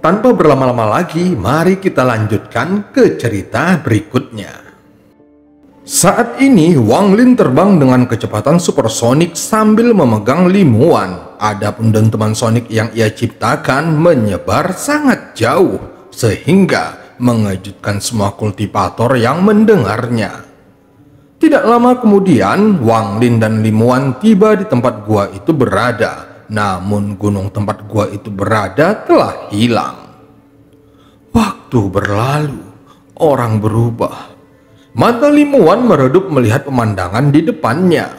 Tanpa berlama-lama lagi, mari kita lanjutkan ke cerita berikutnya. Saat ini, Wang Lin terbang dengan kecepatan supersonik sambil memegang limuan. Adapun dentuman sonik yang ia ciptakan menyebar sangat jauh, sehingga mengejutkan semua kultivator yang mendengarnya. Tidak lama kemudian, Wang Lin dan limuan tiba di tempat gua itu berada. Namun gunung tempat gua itu berada telah hilang. Waktu berlalu, orang berubah. Mata limuan meredup melihat pemandangan di depannya.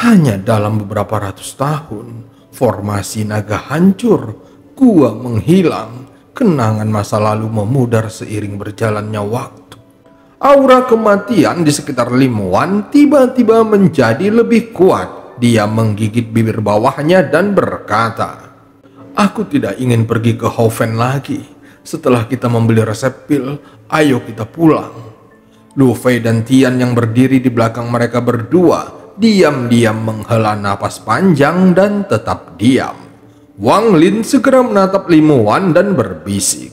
Hanya dalam beberapa ratus tahun, formasi naga hancur, gua menghilang, kenangan masa lalu memudar seiring berjalannya waktu. Aura kematian di sekitar limuan tiba-tiba menjadi lebih kuat. Dia menggigit bibir bawahnya dan berkata, "Aku tidak ingin pergi ke Hoven lagi. Setelah kita membeli resep pil, ayo kita pulang." Lu Fei dan Tian yang berdiri di belakang mereka berdua diam-diam menghela napas panjang dan tetap diam. Wang Lin segera menatap limuan dan berbisik,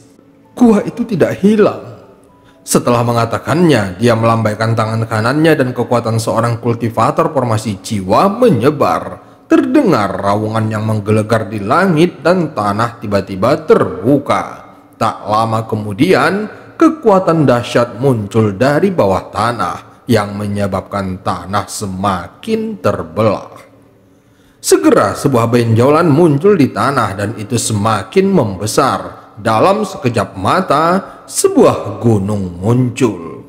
"Gua itu tidak hilang." Setelah mengatakannya, dia melambaikan tangan kanannya dan kekuatan seorang kultivator formasi jiwa menyebar. Terdengar raungan yang menggelegar di langit dan tanah tiba-tiba terbuka. Tak lama kemudian, kekuatan dahsyat muncul dari bawah tanah yang menyebabkan tanah semakin terbelah. Segera sebuah benjolan muncul di tanah dan itu semakin membesar. Dalam sekejap mata, sebuah gunung muncul.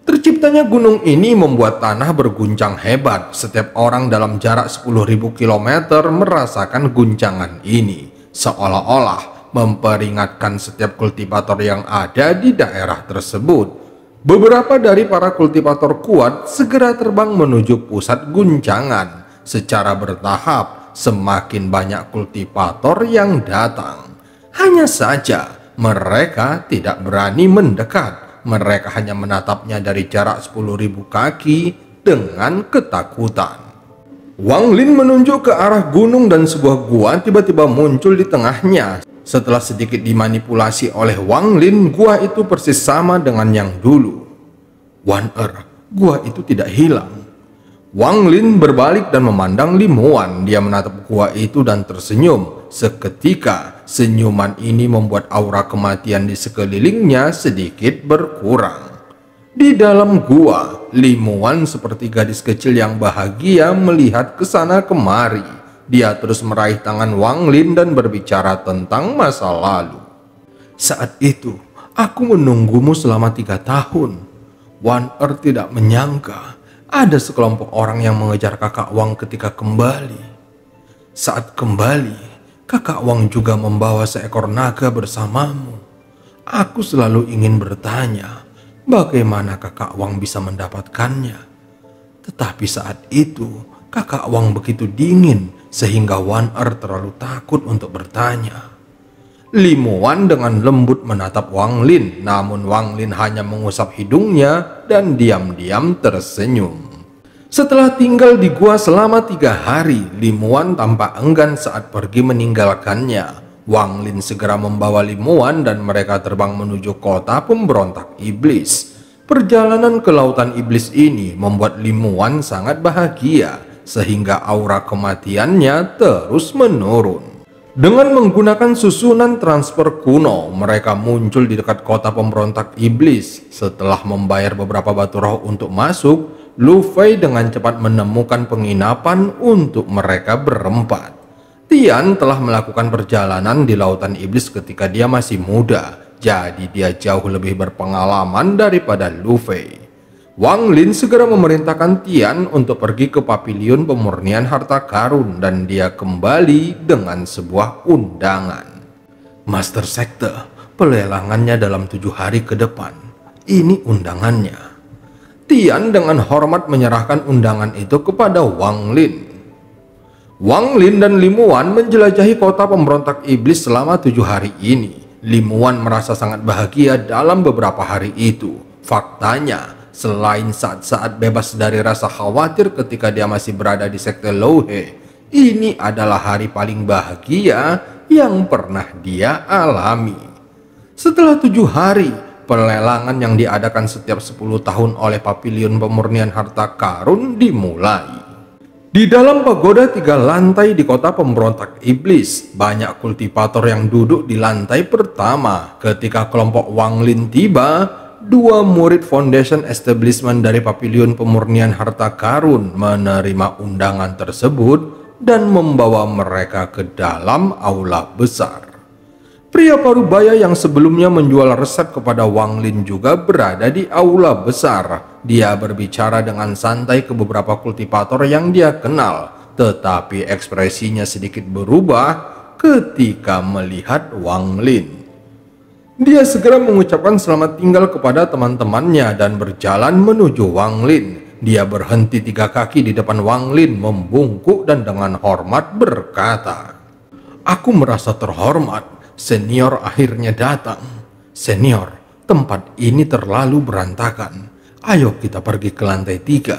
Terciptanya gunung ini membuat tanah berguncang hebat. Setiap orang dalam jarak 10.000 km merasakan guncangan ini, seolah-olah memperingatkan setiap kultivator yang ada di daerah tersebut. Beberapa dari para kultivator kuat segera terbang menuju pusat guncangan. Secara bertahap, semakin banyak kultivator yang datang. Hanya saja mereka tidak berani mendekat. Mereka hanya menatapnya dari jarak 10.000 kaki dengan ketakutan. Wang Lin menunjuk ke arah gunung dan sebuah gua tiba-tiba muncul di tengahnya. Setelah sedikit dimanipulasi oleh Wang Lin, gua itu persis sama dengan yang dulu. Wan gua itu tidak hilang. Wang Lin berbalik dan memandang limuan. Dia menatap gua itu dan tersenyum. Seketika, senyuman ini membuat aura kematian di sekelilingnya sedikit berkurang. Di dalam gua, limuan seperti gadis kecil yang bahagia melihat ke sana kemari. Dia terus meraih tangan Wang Lin dan berbicara tentang masa lalu. "Saat itu, aku menunggumu selama 3 tahun. Wan tidak menyangka ada sekelompok orang yang mengejar kakak Wang ketika kembali. Saat kembali, kakak Wang juga membawa seekor naga bersamamu. Aku selalu ingin bertanya, bagaimana kakak Wang bisa mendapatkannya. Tetapi saat itu, kakak Wang begitu dingin sehingga Wan terlalu takut untuk bertanya." Limuan dengan lembut menatap Wang Lin, namun Wang Lin hanya mengusap hidungnya dan diam-diam tersenyum. Setelah tinggal di gua selama 3 hari, limuan tampak enggan saat pergi meninggalkannya. Wang Lin segera membawa limuan dan mereka terbang menuju kota pemberontak iblis. Perjalanan ke lautan iblis ini membuat limuan sangat bahagia, sehingga aura kematiannya terus menurun. Dengan menggunakan susunan transfer kuno, mereka muncul di dekat kota pemberontak iblis. Setelah membayar beberapa batu roh untuk masuk, Lu Fei dengan cepat menemukan penginapan untuk mereka berempat. Tian telah melakukan perjalanan di lautan iblis ketika dia masih muda, jadi dia jauh lebih berpengalaman daripada Lu Fei. Wang Lin segera memerintahkan Tian untuk pergi ke pavilion pemurnian harta karun dan dia kembali dengan sebuah undangan. "Master Sekte, pelelangannya dalam 7 hari ke depan. Ini undangannya." Tian dengan hormat menyerahkan undangan itu kepada Wang Lin. Wang Lin dan Limuan menjelajahi kota pemberontak iblis selama 7 hari ini. Limuan merasa sangat bahagia dalam beberapa hari itu. Faktanya, selain saat-saat bebas dari rasa khawatir ketika dia masih berada di sekte Louhe, ini adalah hari paling bahagia yang pernah dia alami. Setelah 7 hari, pelelangan yang diadakan setiap 10 tahun oleh Paviliun Pemurnian Harta Karun dimulai. Di dalam pagoda 3 lantai di kota pemberontak iblis, banyak kultivator yang duduk di lantai pertama. Ketika kelompok Wang Lin tiba, 2 murid Foundation Establishment dari Paviliun Pemurnian Harta Karun menerima undangan tersebut dan membawa mereka ke dalam aula besar. Pria parubaya yang sebelumnya menjual resep kepada Wang Lin juga berada di aula besar. Dia berbicara dengan santai ke beberapa kultivator yang dia kenal, tetapi ekspresinya sedikit berubah ketika melihat Wang Lin. Dia segera mengucapkan selamat tinggal kepada teman-temannya dan berjalan menuju Wang Lin. Dia berhenti 3 kaki di depan Wang Lin, membungkuk dan dengan hormat berkata, "Aku merasa terhormat. Senior akhirnya datang. Senior, tempat ini terlalu berantakan. Ayo kita pergi ke lantai 3.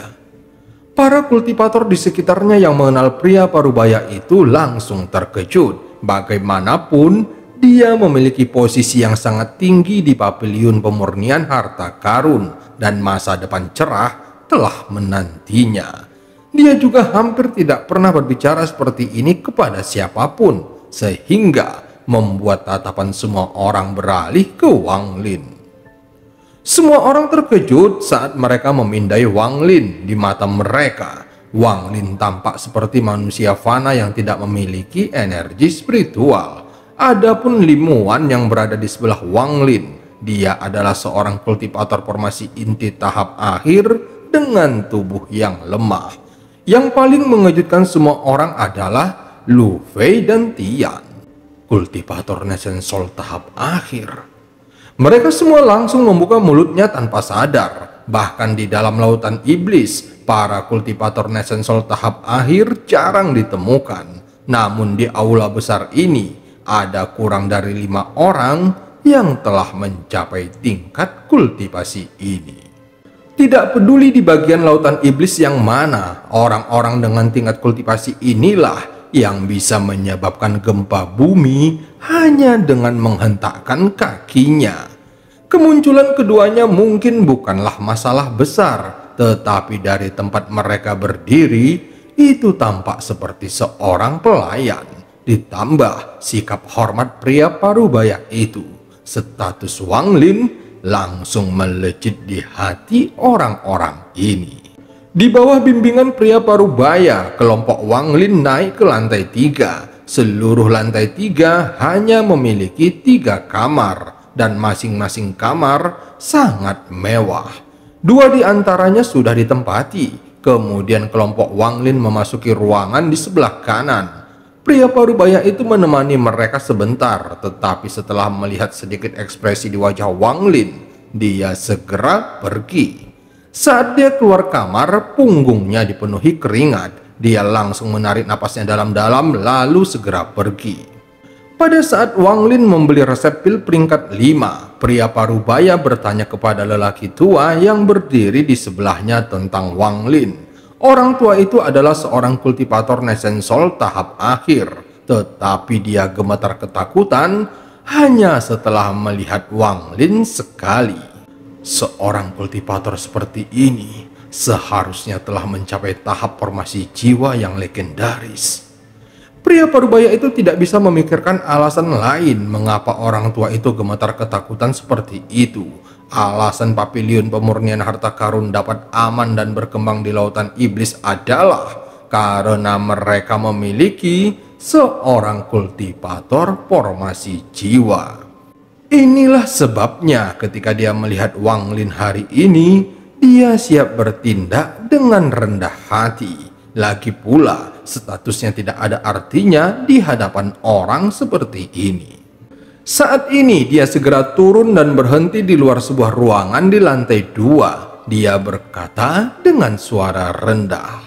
Para kultivator di sekitarnya yang mengenal pria parubaya itu langsung terkejut. Bagaimanapun, dia memiliki posisi yang sangat tinggi di Paviliun Pemurnian Harta Karun dan masa depan cerah telah menantinya. Dia juga hampir tidak pernah berbicara seperti ini kepada siapapun, sehingga membuat tatapan semua orang beralih ke Wang Lin. Semua orang terkejut saat mereka memindai Wang Lin. Di mata mereka, Wang Lin tampak seperti manusia fana yang tidak memiliki energi spiritual. Adapun Limuan yang berada di sebelah Wang Lin, dia adalah seorang kultivator formasi inti tahap akhir dengan tubuh yang lemah. Yang paling mengejutkan semua orang adalah Lu Fei dan Tian, kultivator Nation Soul tahap akhir. Mereka semua langsung membuka mulutnya tanpa sadar. Bahkan di dalam lautan iblis, para kultivator Nation Soul tahap akhir jarang ditemukan. Namun di aula besar ini, ada kurang dari 5 orang yang telah mencapai tingkat kultivasi ini. Tidak peduli di bagian lautan iblis yang mana, orang-orang dengan tingkat kultivasi inilah yang bisa menyebabkan gempa bumi hanya dengan menghentakkan kakinya. Kemunculan keduanya mungkin bukanlah masalah besar, tetapi dari tempat mereka berdiri, itu tampak seperti seorang pelayan. Ditambah sikap hormat pria parubaya itu, status Wang Lin langsung melejit di hati orang-orang ini. Di bawah bimbingan pria parubaya, kelompok Wang Lin naik ke lantai 3. Seluruh lantai 3 hanya memiliki 3 kamar, dan masing-masing kamar sangat mewah. 2 di antaranya sudah ditempati. Kemudian kelompok Wang Lin memasuki ruangan di sebelah kanan. Pria parubaya itu menemani mereka sebentar, tetapi setelah melihat sedikit ekspresi di wajah Wang Lin, dia segera pergi. Saat dia keluar kamar, punggungnya dipenuhi keringat. Dia langsung menarik napasnya dalam-dalam lalu segera pergi. Pada saat Wang Lin membeli resep pil peringkat 5, pria parubaya bertanya kepada lelaki tua yang berdiri di sebelahnya tentang Wang Lin. Orang tua itu adalah seorang kultivator Nation Soul tahap akhir, tetapi dia gemetar ketakutan hanya setelah melihat Wang Lin sekali. Seorang kultivator seperti ini seharusnya telah mencapai tahap formasi jiwa yang legendaris. Pria parubaya itu tidak bisa memikirkan alasan lain mengapa orang tua itu gemetar ketakutan seperti itu. Alasan Paviliun Pemurnian Harta Karun dapat aman dan berkembang di lautan iblis adalah karena mereka memiliki seorang kultivator formasi jiwa. Inilah sebabnya ketika dia melihat Wang Lin hari ini, dia siap bertindak dengan rendah hati. Lagi pula, statusnya tidak ada artinya di hadapan orang seperti ini. Saat ini dia segera turun dan berhenti di luar sebuah ruangan di lantai 2. Dia berkata dengan suara rendah,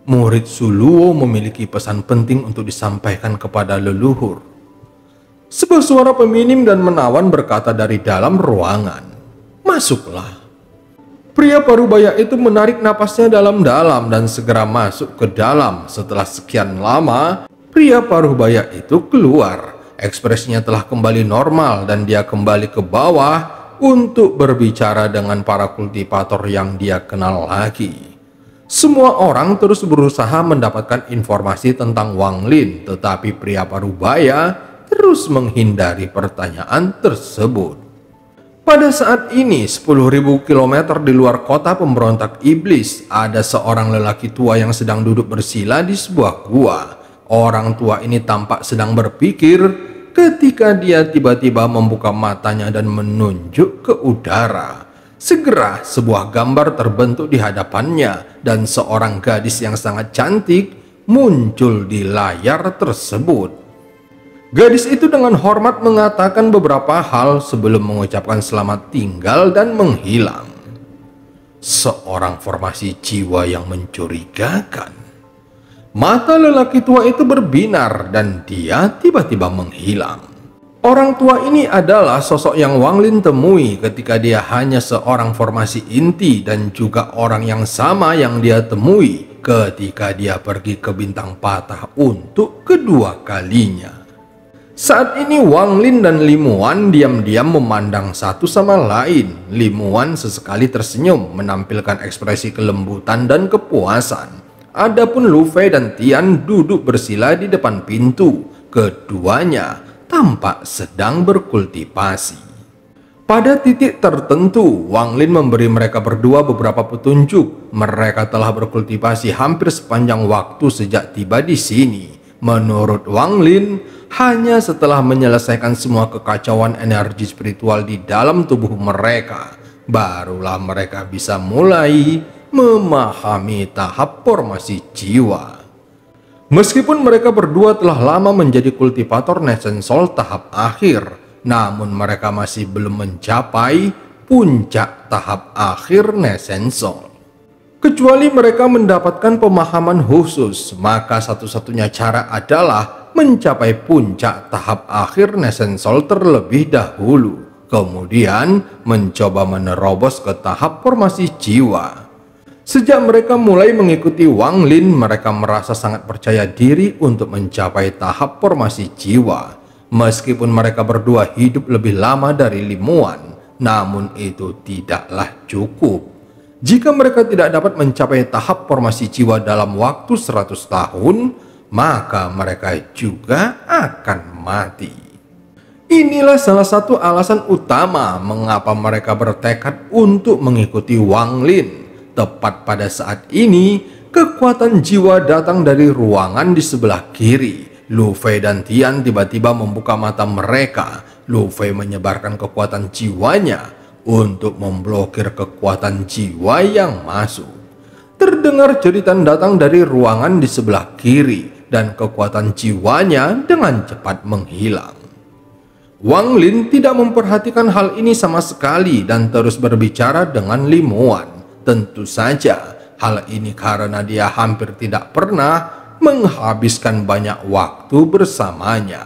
"Murid Suluo memiliki pesan penting untuk disampaikan kepada leluhur." Sebuah suara feminim dan menawan berkata dari dalam ruangan, "Masuklah." Pria parubaya itu menarik napasnya dalam-dalam dan segera masuk ke dalam. Setelah sekian lama, pria paruh baya itu keluar. Ekspresinya telah kembali normal dan dia kembali ke bawah untuk berbicara dengan para kultivator yang dia kenal lagi. Semua orang terus berusaha mendapatkan informasi tentang Wang Lin, tetapi pria paruh baya terus menghindari pertanyaan tersebut. Pada saat ini, 10.000 km di luar kota pemberontak iblis, ada seorang lelaki tua yang sedang duduk bersila di sebuah gua. Orang tua ini tampak sedang berpikir ketika dia tiba-tiba membuka matanya dan menunjuk ke udara. Segera sebuah gambar terbentuk di hadapannya dan seorang gadis yang sangat cantik muncul di layar tersebut. Gadis itu dengan hormat mengatakan beberapa hal sebelum mengucapkan selamat tinggal dan menghilang. Seorang formasi jiwa yang mencurigakan. Mata lelaki tua itu berbinar dan dia tiba-tiba menghilang. Orang tua ini adalah sosok yang Wang Lin temui ketika dia hanya seorang formasi inti dan juga orang yang sama yang dia temui ketika dia pergi ke bintang patah untuk kedua kalinya. Saat ini Wang Lin dan Limuan diam-diam memandang satu sama lain. Limuan sesekali tersenyum menampilkan ekspresi kelembutan dan kepuasan. Adapun Lu Fei dan Tian duduk bersila di depan pintu. Keduanya tampak sedang berkultivasi. Pada titik tertentu, Wang Lin memberi mereka berdua beberapa petunjuk. Mereka telah berkultivasi hampir sepanjang waktu sejak tiba di sini. Menurut Wang Lin, hanya setelah menyelesaikan semua kekacauan energi spiritual di dalam tubuh mereka, barulah mereka bisa mulai memahami tahap formasi jiwa. Meskipun mereka berdua telah lama menjadi kultivator Nescent Soul tahap akhir, namun mereka masih belum mencapai puncak tahap akhir Nescent Soul. Kecuali mereka mendapatkan pemahaman khusus, maka satu-satunya cara adalah mencapai puncak tahap akhir Nescent Soul terlebih dahulu, kemudian mencoba menerobos ke tahap formasi jiwa. Sejak mereka mulai mengikuti Wang Lin, mereka merasa sangat percaya diri untuk mencapai tahap formasi jiwa. Meskipun mereka berdua hidup lebih lama dari Limuan, namun itu tidaklah cukup. Jika mereka tidak dapat mencapai tahap formasi jiwa dalam waktu 100 tahun, maka mereka juga akan mati. Inilah salah satu alasan utama mengapa mereka bertekad untuk mengikuti Wang Lin. Tepat pada saat ini, kekuatan jiwa datang dari ruangan di sebelah kiri. Lu Fei dan Tian tiba-tiba membuka mata mereka. Lu Fei menyebarkan kekuatan jiwanya untuk memblokir kekuatan jiwa yang masuk. Terdengar jeritan datang dari ruangan di sebelah kiri dan kekuatan jiwanya dengan cepat menghilang. Wang Lin tidak memperhatikan hal ini sama sekali dan terus berbicara dengan Limuan. Tentu saja hal ini karena dia hampir tidak pernah menghabiskan banyak waktu bersamanya.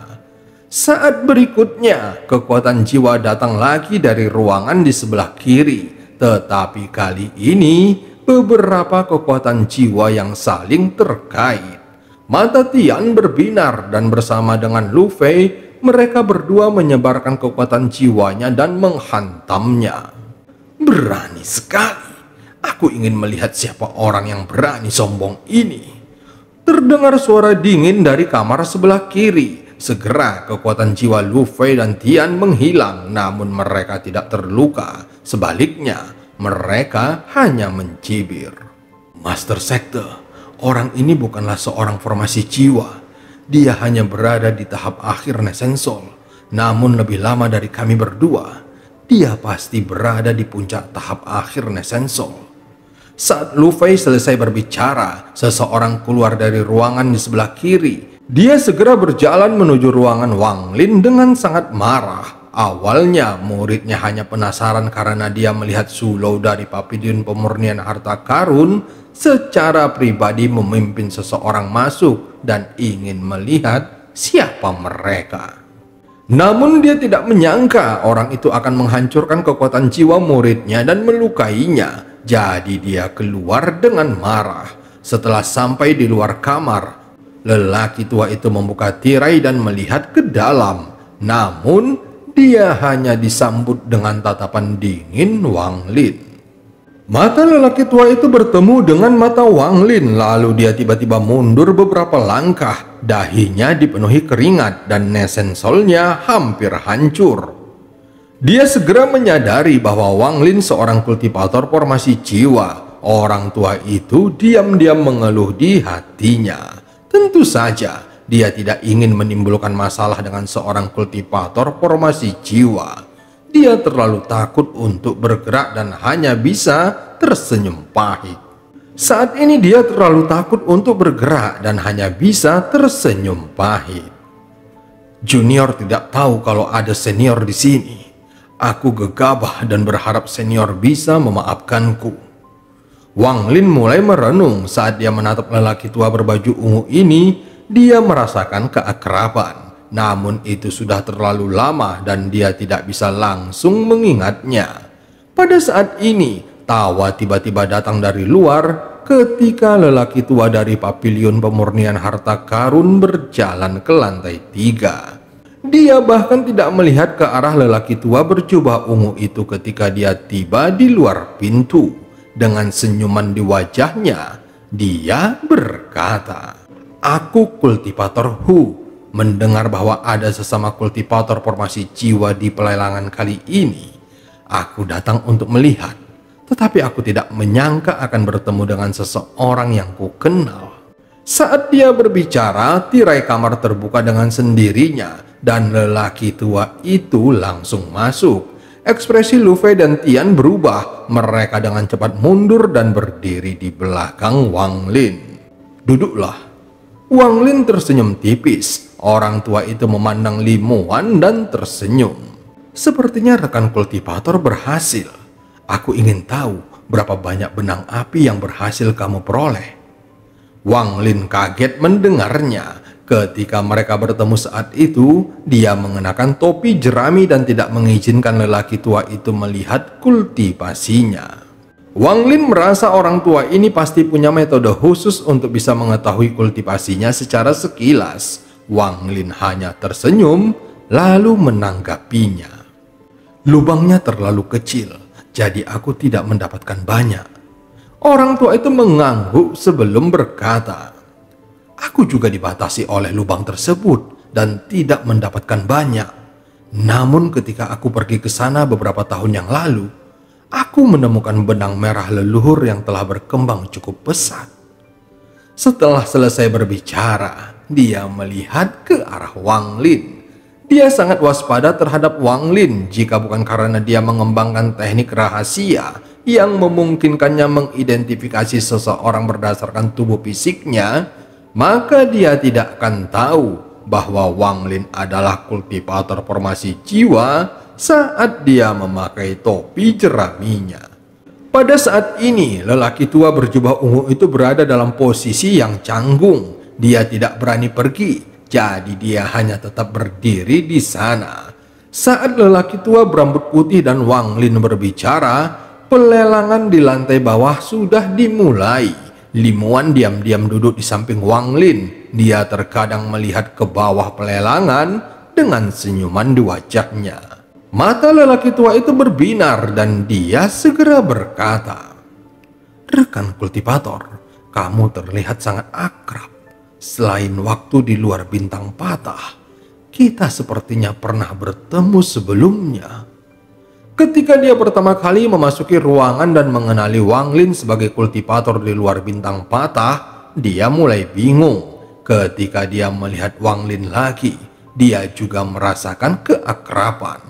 Saat berikutnya, kekuatan jiwa datang lagi dari ruangan di sebelah kiri. Tetapi kali ini, beberapa kekuatan jiwa yang saling terkait. Mata Tian berbinar dan bersama dengan Lu Fei, mereka berdua menyebarkan kekuatan jiwanya dan menghantamnya. Berani sekali. Aku ingin melihat siapa orang yang berani sombong ini. Terdengar suara dingin dari kamar sebelah kiri. Segera kekuatan jiwa Lu Fei dan Tian menghilang, namun mereka tidak terluka. Sebaliknya, mereka hanya mencibir. Master Sekte, orang ini bukanlah seorang formasi jiwa. Dia hanya berada di tahap akhir Nescent Soul. Namun lebih lama dari kami berdua. Dia pasti berada di puncak tahap akhir Nescent Soul. Saat Lu Fei selesai berbicara, seseorang keluar dari ruangan di sebelah kiri. Dia segera berjalan menuju ruangan Wang Lin dengan sangat marah. Awalnya muridnya hanya penasaran karena dia melihat Sulou dari Pavilion Pemurnian Harta Karun secara pribadi memimpin seseorang masuk dan ingin melihat siapa mereka. Namun dia tidak menyangka orang itu akan menghancurkan kekuatan jiwa muridnya dan melukainya. Jadi dia keluar dengan marah. Setelah sampai di luar kamar, Lelaki tua itu membuka tirai dan melihat ke dalam. Namun, dia hanya disambut dengan tatapan dingin Wang Lin. Mata lelaki tua itu bertemu dengan mata Wang Lin, lalu dia tiba-tiba mundur beberapa langkah. Dahinya dipenuhi keringat dan nesensolnya hampir hancur. Dia segera menyadari bahwa Wang Lin seorang kultivator formasi jiwa. Orang tua itu diam-diam mengeluh di hatinya. Tentu saja, dia tidak ingin menimbulkan masalah dengan seorang kultivator formasi jiwa. Dia terlalu takut untuk bergerak dan hanya bisa tersenyum pahit. Saat ini dia terlalu takut untuk bergerak dan hanya bisa tersenyum pahit. Junior tidak tahu kalau ada senior di sini. Aku gegabah dan berharap senior bisa memaafkanku. Wang Lin mulai merenung saat dia menatap lelaki tua berbaju ungu ini. Dia merasakan keakraban. Namun itu sudah terlalu lama dan dia tidak bisa langsung mengingatnya. Pada saat ini, tawa tiba-tiba datang dari luar ketika lelaki tua dari pavilion pemurnian harta karun berjalan ke lantai 3. Dia bahkan tidak melihat ke arah lelaki tua berjubah ungu itu ketika dia tiba di luar pintu. Dengan senyuman di wajahnya, dia berkata, "Aku kultivator Hu. Mendengar bahwa ada sesama kultivator formasi jiwa di pelelangan kali ini, aku datang untuk melihat, tetapi aku tidak menyangka akan bertemu dengan seseorang yang ku kenal." Saat dia berbicara, tirai kamar terbuka dengan sendirinya dan lelaki tua itu langsung masuk. Ekspresi Lu Fei dan Tian berubah. Mereka dengan cepat mundur dan berdiri di belakang Wang Lin. "Duduklah." Wang Lin tersenyum tipis. Orang tua itu memandang Li Muan dan tersenyum. "Sepertinya rekan kultivator berhasil. Aku ingin tahu berapa banyak benang api yang berhasil kamu peroleh." Wang Lin kaget mendengarnya. Ketika mereka bertemu saat itu, dia mengenakan topi jerami dan tidak mengizinkan lelaki tua itu melihat kultivasinya. Wang Lin merasa orang tua ini pasti punya metode khusus untuk bisa mengetahui kultivasinya secara sekilas. Wang Lin hanya tersenyum lalu menanggapinya. "Lubangnya terlalu kecil, jadi aku tidak mendapatkan banyak." Orang tua itu mengangguk sebelum berkata, "Aku juga dibatasi oleh lubang tersebut dan tidak mendapatkan banyak. Namun ketika aku pergi ke sana beberapa tahun yang lalu, aku menemukan benang merah leluhur yang telah berkembang cukup pesat." Setelah selesai berbicara, dia melihat ke arah Wang Lin. Dia sangat waspada terhadap Wang Lin jika bukan karena dia mengembangkan teknik rahasia yang memungkinkannya mengidentifikasi seseorang berdasarkan tubuh fisiknya, maka dia tidak akan tahu bahwa Wang Lin adalah kultivator formasi jiwa saat dia memakai topi jeraminya. Pada saat ini, lelaki tua berjubah ungu itu berada dalam posisi yang canggung. Dia tidak berani pergi, jadi dia hanya tetap berdiri di sana. Saat lelaki tua berambut putih dan Wang Lin berbicara, pelelangan di lantai bawah sudah dimulai. Li Muan diam-diam duduk di samping Wang Lin. Dia terkadang melihat ke bawah pelelangan dengan senyuman di wajahnya. Mata lelaki tua itu berbinar dan dia segera berkata, "Rekan kultivator, kamu terlihat sangat akrab. Selain waktu di luar bintang patah, kita sepertinya pernah bertemu sebelumnya." Ketika dia pertama kali memasuki ruangan dan mengenali Wang Lin sebagai kultivator di luar bintang patah, dia mulai bingung. Ketika dia melihat Wang Lin lagi, dia juga merasakan keakraban.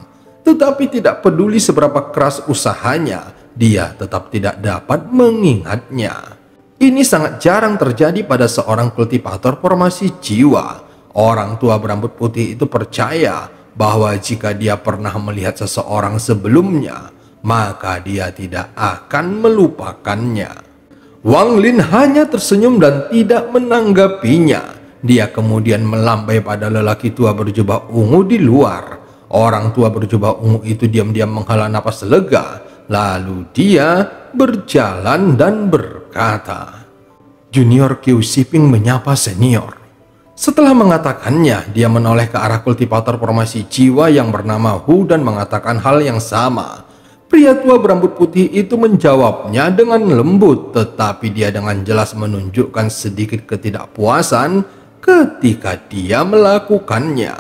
Tetapi tidak peduli seberapa keras usahanya, dia tetap tidak dapat mengingatnya. Ini sangat jarang terjadi pada seorang kultivator formasi jiwa. Orang tua berambut putih itu percaya bahwa jika dia pernah melihat seseorang sebelumnya, maka dia tidak akan melupakannya. Wang Lin hanya tersenyum dan tidak menanggapinya. Dia kemudian melambai pada lelaki tua berjubah ungu di luar. Orang tua berjubah ungu itu diam-diam menghela napas lega. Lalu dia berjalan dan berkata, "Junior Qiu Shiping menyapa senior." Setelah mengatakannya, dia menoleh ke arah kultivator formasi jiwa yang bernama Hu dan mengatakan hal yang sama. Pria tua berambut putih itu menjawabnya dengan lembut, tetapi dia dengan jelas menunjukkan sedikit ketidakpuasan ketika dia melakukannya.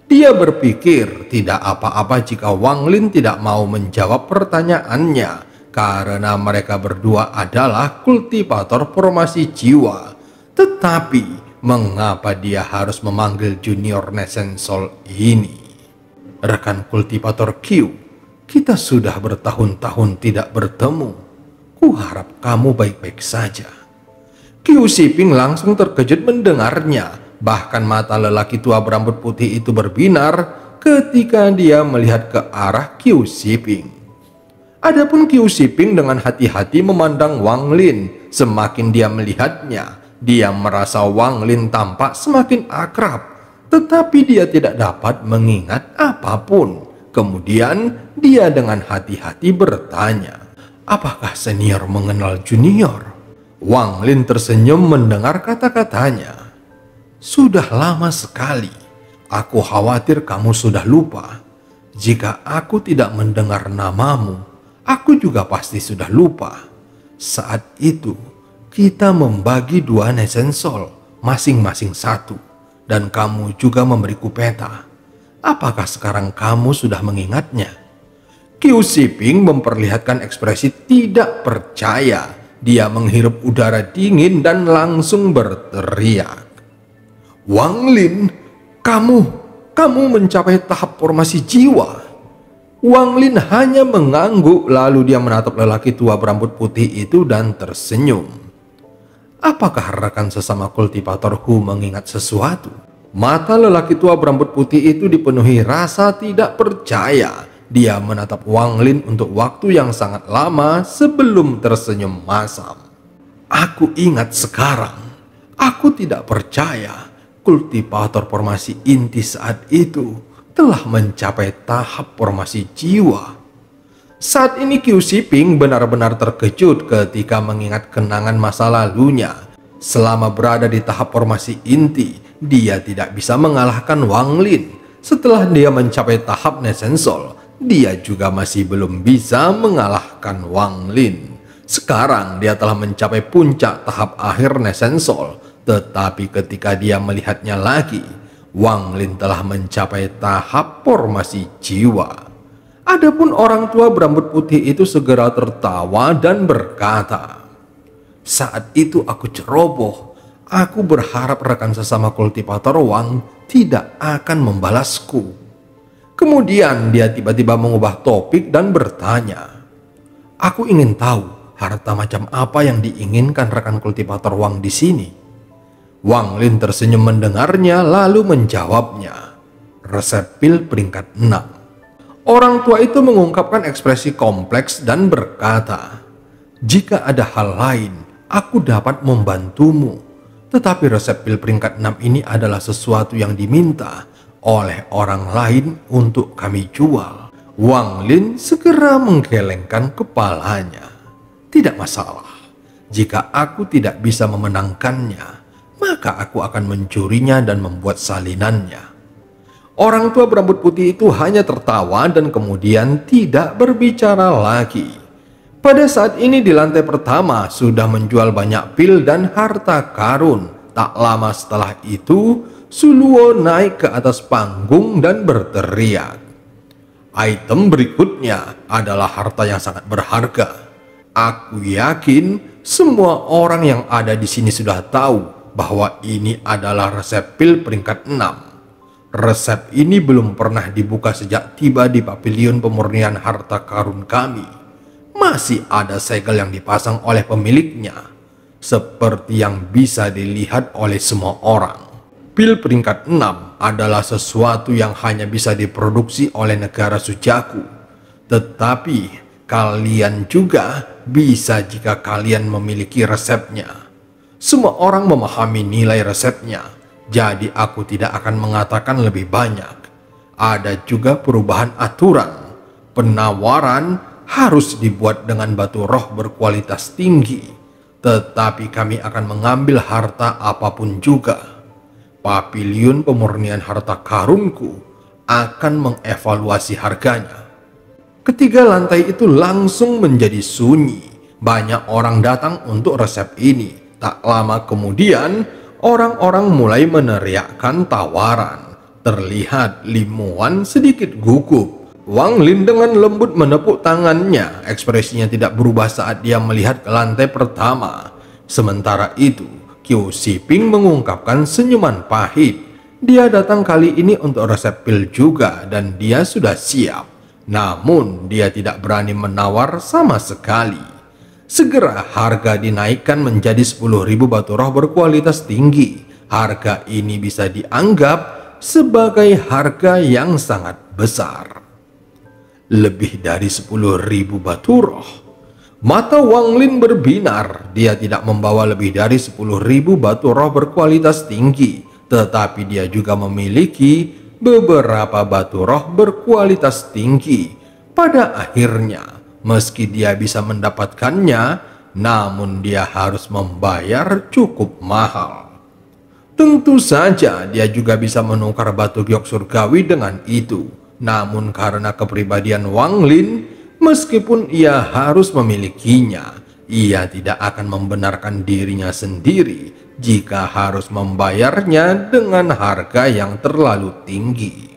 Dia berpikir tidak apa-apa jika Wang Lin tidak mau menjawab pertanyaannya, karena mereka berdua adalah kultivator formasi jiwa. Tetapi mengapa dia harus memanggil junior Nesensol ini? Rekan kultivator Q, kita sudah bertahun-tahun tidak bertemu. Kuharap kamu baik-baik saja. Q Siping langsung terkejut mendengarnya. Bahkan mata lelaki tua berambut putih itu berbinar ketika dia melihat ke arah Q Siping. Adapun Q Siping dengan hati-hati memandang Wang Lin. Semakin dia melihatnya, dia merasa Wang Lin tampak semakin akrab, tetapi dia tidak dapat mengingat apapun. Kemudian dia dengan hati-hati bertanya, apakah senior mengenal junior? Wang Lin tersenyum mendengar kata-katanya. Sudah lama sekali, aku khawatir kamu sudah lupa. Jika aku tidak mendengar namamu, aku juga pasti sudah lupa. Saat itu, kita membagi 2 Nesensol, masing-masing 1, dan kamu juga memberiku peta. Apakah sekarang kamu sudah mengingatnya? Q Siping memperlihatkan ekspresi tidak percaya. Dia menghirup udara dingin dan langsung berteriak. Wang Lin, kamu mencapai tahap formasi jiwa. Wang Lin hanya mengangguk, lalu dia menatap lelaki tua berambut putih itu dan tersenyum. Apakah rekan sesama kultivator Hu mengingat sesuatu? Mata lelaki tua berambut putih itu dipenuhi rasa tidak percaya. Dia menatap Wang Lin untuk waktu yang sangat lama sebelum tersenyum masam. Aku ingat sekarang. Aku tidak percaya kultivator formasi inti saat itu telah mencapai tahap formasi jiwa. Saat ini Q Siping benar-benar terkejut ketika mengingat kenangan masa lalunya. Selama berada di tahap formasi inti, dia tidak bisa mengalahkan Wang Lin. Setelah dia mencapai tahap Nesensol, dia juga masih belum bisa mengalahkan Wang Lin. Sekarang dia telah mencapai puncak tahap akhir Nesensol. Tetapi ketika dia melihatnya lagi, Wang Lin telah mencapai tahap formasi jiwa. Adapun orang tua berambut putih itu segera tertawa dan berkata, saat itu aku ceroboh. Aku berharap rekan sesama kultivator Wang tidak akan membalasku. Kemudian dia tiba-tiba mengubah topik dan bertanya, aku ingin tahu harta macam apa yang diinginkan rekan kultivator Wang di sini. Wang Lin tersenyum mendengarnya lalu menjawabnya, resep pil peringkat 6. Orang tua itu mengungkapkan ekspresi kompleks dan berkata, jika ada hal lain, aku dapat membantumu. Tetapi resep pil peringkat 6 ini adalah sesuatu yang diminta oleh orang lain untuk kami jual. Wang Lin segera menggelengkan kepalanya. Tidak masalah, jika aku tidak bisa memenangkannya, maka aku akan mencurinya dan membuat salinannya. Orang tua berambut putih itu hanya tertawa dan kemudian tidak berbicara lagi. Pada saat ini di lantai pertama sudah menjual banyak pil dan harta karun. Tak lama setelah itu, Suluo naik ke atas panggung dan berteriak. Item berikutnya adalah harta yang sangat berharga. Aku yakin semua orang yang ada di sini sudah tahu bahwa ini adalah resep pil peringkat 6. Resep ini belum pernah dibuka sejak tiba di pavilion pemurnian harta karun kami. Masih ada segel yang dipasang oleh pemiliknya, seperti yang bisa dilihat oleh semua orang. Pil peringkat 6 adalah sesuatu yang hanya bisa diproduksi oleh negara Sujaku. Tetapi kalian juga bisa jika kalian memiliki resepnya. Semua orang memahami nilai resepnya, jadi aku tidak akan mengatakan lebih banyak. Ada juga perubahan aturan. Penawaran harus dibuat dengan batu roh berkualitas tinggi, tetapi kami akan mengambil harta apapun juga. Papiliun pemurnian harta karunku akan mengevaluasi harganya. Ketiga lantai itu langsung menjadi sunyi. Banyak orang datang untuk resep ini. Tak lama kemudian, orang-orang mulai meneriakkan tawaran. Terlihat Lim Muan sedikit gugup. Wang Lin dengan lembut menepuk tangannya. Ekspresinya tidak berubah saat dia melihat ke lantai pertama. Sementara itu, Qiu Shiping mengungkapkan senyuman pahit. Dia datang kali ini untuk resep pil juga dan dia sudah siap. Namun dia tidak berani menawar sama sekali. Segera harga dinaikkan menjadi 10.000 batu roh berkualitas tinggi. Harga ini bisa dianggap sebagai harga yang sangat besar. Lebih dari 10.000 batu roh. Mata Wang Lin berbinar. Dia tidak membawa lebih dari 10.000 batu roh berkualitas tinggi, tetapi dia juga memiliki beberapa batu roh berkualitas tinggi. Pada akhirnya, meski dia bisa mendapatkannya, namun dia harus membayar cukup mahal. Tentu saja dia juga bisa menukar batu giok surgawi dengan itu. Namun karena kepribadian Wang Lin, meskipun ia harus memilikinya, ia tidak akan membenarkan dirinya sendiri jika harus membayarnya dengan harga yang terlalu tinggi.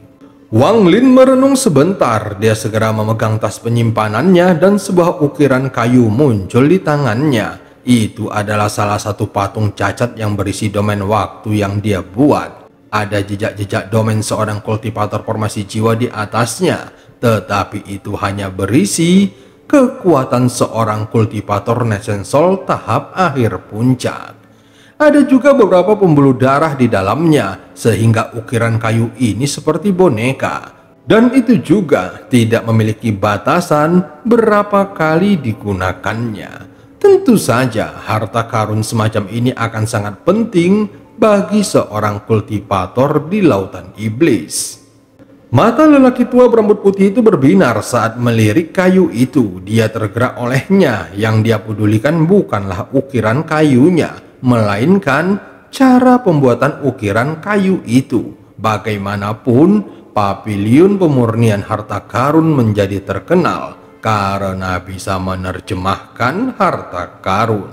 Wang Lin merenung sebentar. Dia segera memegang tas penyimpanannya dan sebuah ukiran kayu muncul di tangannya. Itu adalah salah satu patung cacat yang berisi domain waktu yang dia buat. Ada jejak-jejak domain seorang kultivator formasi jiwa di atasnya, tetapi itu hanya berisi kekuatan seorang kultivator Nation Soul tahap akhir puncak. Ada juga beberapa pembuluh darah di dalamnya, sehingga ukiran kayu ini seperti boneka. Dan itu juga tidak memiliki batasan berapa kali digunakannya. Tentu saja harta karun semacam ini akan sangat penting bagi seorang kultivator di lautan iblis. Mata lelaki tua berambut putih itu berbinar saat melirik kayu itu. Dia tergerak olehnya. Yang dia pedulikan bukanlah ukiran kayunya, melainkan cara pembuatan ukiran kayu itu. Bagaimanapun, papiliun pemurnian harta karun menjadi terkenal karena bisa menerjemahkan harta karun.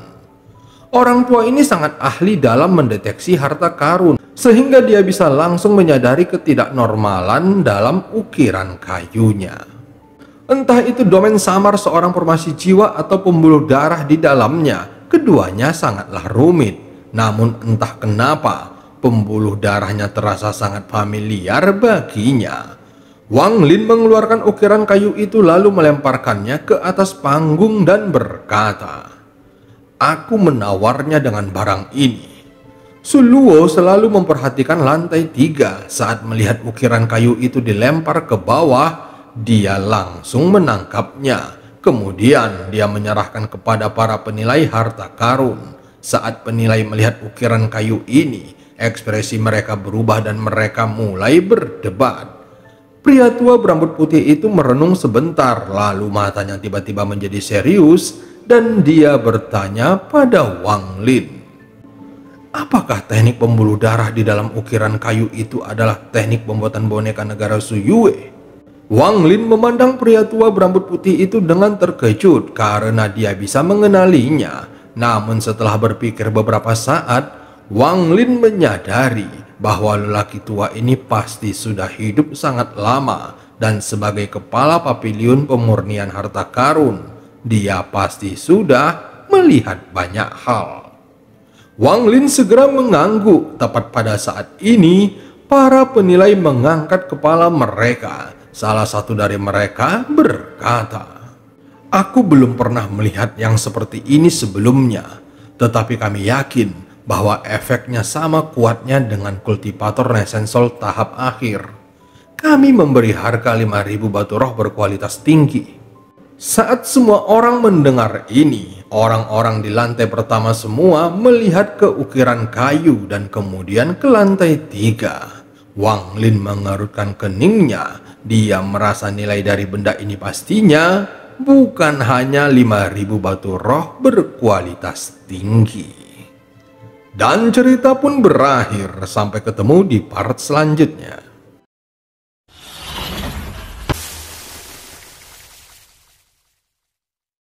Orang tua ini sangat ahli dalam mendeteksi harta karun, sehingga dia bisa langsung menyadari ketidaknormalan dalam ukiran kayunya. Entah itu domain samar seorang formasi jiwa atau pembuluh darah di dalamnya, keduanya sangatlah rumit. Namun entah kenapa, pembuluh darahnya terasa sangat familiar baginya. Wang Lin mengeluarkan ukiran kayu itu lalu melemparkannya ke atas panggung dan berkata, "Aku menawarnya dengan barang ini." Su Luo selalu memperhatikan lantai 3. Saat melihat ukiran kayu itu dilempar ke bawah, dia langsung menangkapnya. Kemudian dia menyerahkan kepada para penilai harta karun. Saat penilai melihat ukiran kayu ini, ekspresi mereka berubah dan mereka mulai berdebat. Pria tua berambut putih itu merenung sebentar, lalu matanya tiba-tiba menjadi serius dan dia bertanya pada Wang Lin, "Apakah teknik pembuluh darah di dalam ukiran kayu itu adalah teknik pembuatan boneka negara Su Yue?" Wang Lin memandang pria tua berambut putih itu dengan terkejut karena dia bisa mengenalinya. Namun setelah berpikir beberapa saat, Wang Lin menyadari bahwa lelaki tua ini pasti sudah hidup sangat lama dan sebagai kepala papiliun pemurnian harta karun, dia pasti sudah melihat banyak hal. Wang Lin segera mengangguk. Tepat pada saat ini, para penilai mengangkat kepala mereka. Salah satu dari mereka berkata, "Aku belum pernah melihat yang seperti ini sebelumnya, tetapi kami yakin bahwa efeknya sama kuatnya dengan kultivator Nation Soul tahap akhir. Kami memberi harga 5.000 batu roh berkualitas tinggi." Saat semua orang mendengar ini, orang-orang di lantai pertama semua melihat ke ukiran kayu dan kemudian ke lantai 3. Wang Lin mengerutkan keningnya. Dia merasa nilai dari benda ini pastinya bukan hanya 5.000 batu roh berkualitas tinggi. Dan cerita pun berakhir sampai ketemu di part selanjutnya.